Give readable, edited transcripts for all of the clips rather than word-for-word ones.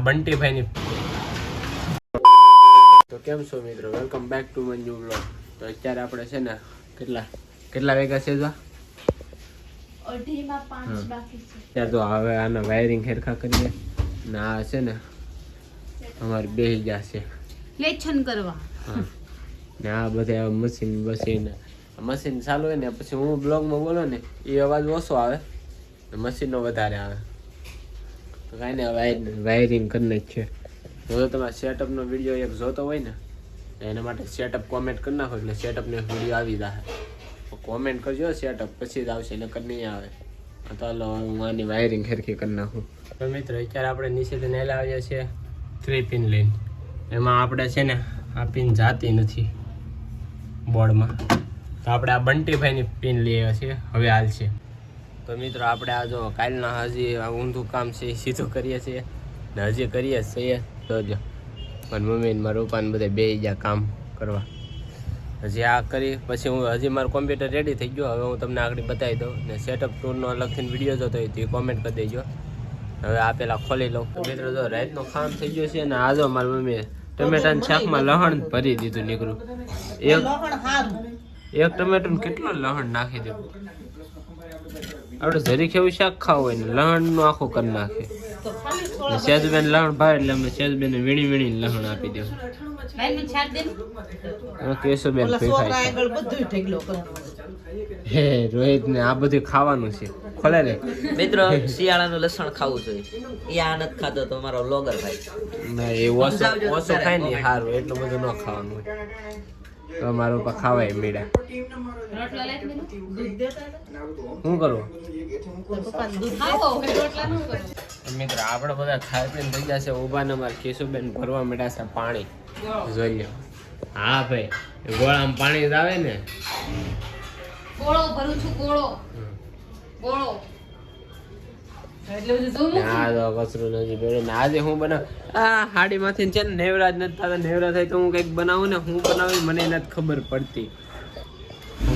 બંટીભાઈની તો કેમ છો મિત્રો, welcome back to my new vlog. તો અત્યારે આપણે છે ને કેટલા વાગ્યા છે જો ત્યાં તો હવે આના વાયરિંગ હેરખા કરીએ ને આ છે ને અમારી બેહી જશે લેશન કરવા. હા ને આ બધા મશીન ચાલુ હોય ને પછી હું બ્લોગમાં બોલો ને એ અવાજ ઓછો આવે ને મશીનનો વધારે આવે. તો કાંઈ ને વાયરિંગ કરીને જ છે. જો તમારે સેટઅપનો વિડીયો એક જોતો હોય ને એના માટે સેટઅપ કોમેન્ટ કરી નાખો એટલે સેટઅપનો એક વિડીયો આવી જશે. કોમેન્ટ કરજો સેટઅપ પછી જ આવશે, નકર નહીં આવે. તો હાલો હું આની વાયરિંગ સરખી કરી નાખું. તો મિત્રો અત્યારે આપણે નીચેથી નેલા આવ્યા છીએ 3 પિન લઈને. એમાં આપણે છે ને આ પિન જાતી નથી બોર્ડમાં, તો આપણે આ બંટીભાઈની પિન લઈ આવ્યા છીએ. હવે હાલ છે તો મિત્રો આપણે આ જો કાલના હજી ઊંધું કામ છે એ સીધું કરીએ છીએ ને હજી કરીએ જ છીએ. જોજો મારી મમ્મી ને મારા પપ્પાને બધા બે ગયા કામ કરવા. હજી આ કરી પછી હું હજી મારું કોમ્પ્યુટર રેડી થઈ ગયો. હવે હું તમને આગળ બતાવી દઉં ને સેટઅપ ટૂરનો અલગથી વિડીયો જોતો હોય તો એ કોમેન્ટ કરી દેજો. હવે આ પેલા ખોલી લઉં. મિત્રો જો રાતનો ખાવાનું થઈ ગયો છે ને આ જો મારી મમ્મીએ ટમેટાના શાકમાં લહણ ભરી દીધું નીકળું. એક ટમેટું કેટલું લહણ નાખી દીધું. આપણે જરીક એવું શાક ખાવું હોય ને લહણનું આખું કરી નાખે. સેજબેન લહણ ભાવે એટલે અમે સેજબેન વીણી લહણ આપી દેવું. કેશુબેન હે રોહિત ને આ બધું ખાવાનું છે. ખોલે રે મિત્રો, શિયાળાનું લસણ ખાવું જોઈએ. એ આ નથી ખાતો તો મારો વ્લોગર ભાઈ ના એ ઓછો ખાય ને સારું, એટલું બધું ન ખાવાનું હોય. તો મારા પપ્પા ખાવાય મીડા. શું કરવું મિત્ર? આપણે બધા ખાઈ પીને થઈ જશે ઉભા ને મારે કેશુબેન ભરવા માંડ્યા છે પાણી. જોઈ લો. હા ભાઈ ગોળામાં પાણી જ આવે ને. ગોળો ભરું છું, ગોળો એટલે બધું કચરું નથી ભેળ્યું ને. આજે હું બનાવ આ હાડીમાંથી છે ને નેવરાજ નથી થતા. નેવરા થાય તો હું કંઈક બનાવું ને હું બનાવી મને નથી ખબર પડતી.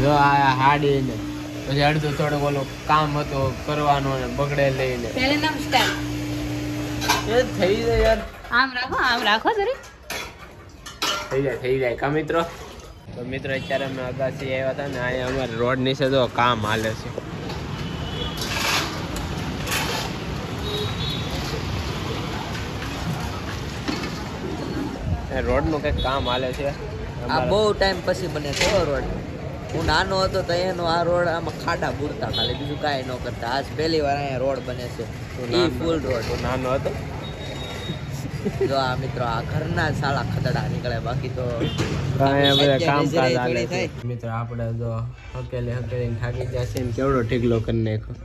જો આ હાડી ને પછી અડધું થોડુંક ઓલો કામ હતો કરવાનો ને બગડે લઈને એ થઈ જાય યાર. આમ રાખો જરી થઈ જાય કા મિત્રો. તો મિત્રો અત્યારે અમે અગાસી આવ્યા હતા ને અહીંયા અમારે રોડ નીચે તો કામ હાલે છે. રોડ નું કઈક કામ હાલે છે. આ બહુ ટાઈમ પછી બને છે રોડ. હું નાનો હતો તો એનો આ રોડ આમાં ખાડા બુરતા, ખાલી બીજું કાંઈ ન કરતા. આજ પહેલી વાર અહીંયા રોડ બને છે. એ ફૂલ રોડ. નાનો હતો જો આ મિત્રો આ ઘરના સાલા ખતડા નીકળે, બાકી તો મિત્રો આપણે જો હકેલી થાકી જશે ને કેવડો ઢીકલો કરી નાખ્યો.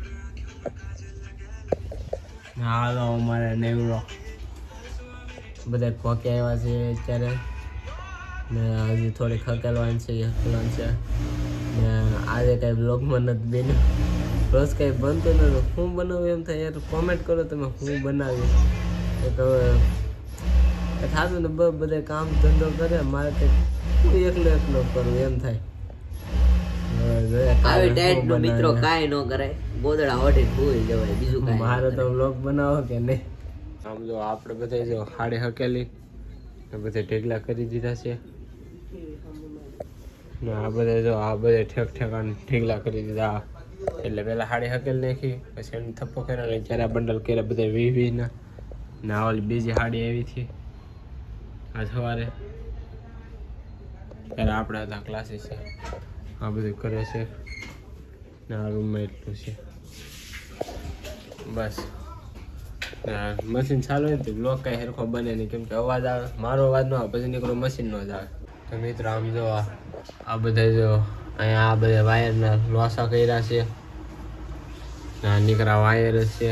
હા તો અમારે નેવરો બધા ખોકે આવ્યા છે અત્યારે ને હજી થોડીક હકેલવાની છે ને આજે કાંઈ બ્લોગમાં નથી બન્યું. રોજ કાંઈ બનતું નથી. હું બનાવું એમ થાય યાર. કોમેન્ટ કરો તમે હું બનાવ્યું. એક હવે થતું ને બધા કામ ધંધો કરે, મારે કંઈક એકલો કરવું એમ થાય. આવી ટાઈટ નો મિત્રો કાંઈ ન કરે, ગોદડા હોટી ભૂલી જવાય, બીજું કાંઈ. મારે તો બ્લોગ બનાવો કે નહીં. આમ જો આપણે બધા જો હાડે હકેલી બધા ઢેગલા કરી દીધા છે ને આ બધા જો આ બધા ઠેકાણ ઢેગલા કરી દીધા. એટલે પેલા હાડી હકેલ નાખી પછી એને થપ્પો કર્યો ને ત્યારે બંડલ કર્યા બધા 20 ના ને ઓલી બીજી હાડી આવી હતી આ સવારે. ત્યારે આપણે હતા ક્લાસીસ છે આ બધું કરે છે ને આ રૂમમાં એટલું છે બસ. મશીન ચાલુ હોય તો બ્લોક કાંઈ હેરખો બને નહીં, કેમ કે અવાજ આવે, મારો અવાજ ન આવે પછી નીકળો મશીનનો જ આવે. તો મિત્રો આમ જો આ બધા જો અહીંયા આ બધા વાયરના લોસા કર્યા છે, નીકળા વાયર જ છે.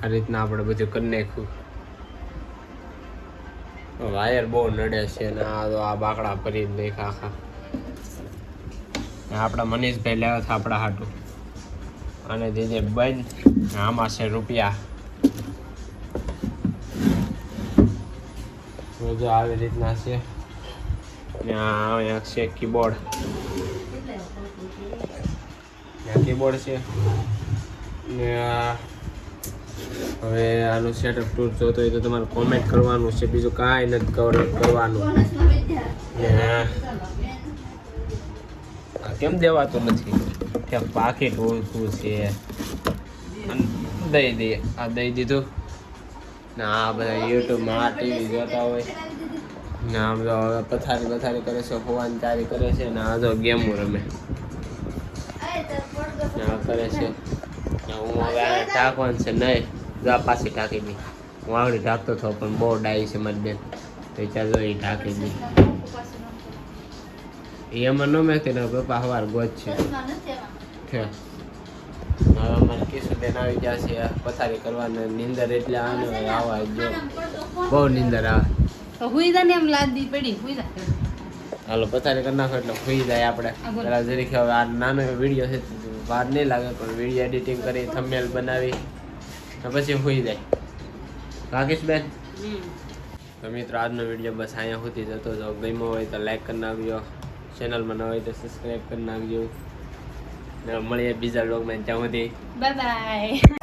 આ રીતના આપણે બધું કરી નાખ્યું. વાયર બહુ નડે છે ને આ તો આ બાકડા ભરી જ નાખ્યા આખા. આપણા મનીષભાઈ લેવા હતા આપણા હાટું અને દીદી બંધ. આમાં છે રૂપિયા. જો આવી રીતના છે ને અહીંયા છે કીબોર્ડ છે ને હવે આનું સેટઅપ ટૂર જોતો હોય તો તમારે કોમેન્ટ કરવાનું છે, બીજું કાંઈ નથી કરવાનું. ને આ કેમ દેવાતું નથી કે પાકીટ ઓળખું છે દઈ દઈએ. આ દઈ દીધું ને આ બધા યુટ્યુબમાં આ ટીવી જોતા હોય ને આમ તો હવે પથારી કરે છે, હોવાની તારી કરે છે ને આ તો ગેમો રમે ને આ કરે છે ને હું હવે આને ઢાંકવાનું છે નહીં જા પાછી ઢાંકી દી. હું આવડી ઢાંકતો હતો પણ બહુ ડાઈ છે મારી બેન તો ચાલ જો એ ઢાંકી દી. એમાં ન મેકતી ને પપ્પા સવાર ગોજ છે. હવે અમારે કિશુબેન આવી ગયા છે પથારી કરવાને નીંદર એટલે આને આવા જો બહુ નીંદર આવે. તો હુઈ જા ને એમ લાદી પડી હુઈ જા. હાલો પથારી કરી નાખો એટલે સુઈ જાય આપણે. પેલા જરીક હવે આ નાનો વિડીયો છે વાર નહીં લાગે પણ વિડીયો એડિટિંગ કરી થંબનેલ બનાવી પછી સુઈ જાય. રાકેશબેન તો મિત્રો આજનો વિડીયો બસ અહીંયા સુધી જતો. જો ગમ્યો હોય તો લાઈક કરી નાખજો, ચેનલમાં ન હોય તો સબસ્ક્રાઈબ કરી નાખજો ને મળીએ બીજા વ્લોગમાં. ત્યાં સુધી બાય બાય.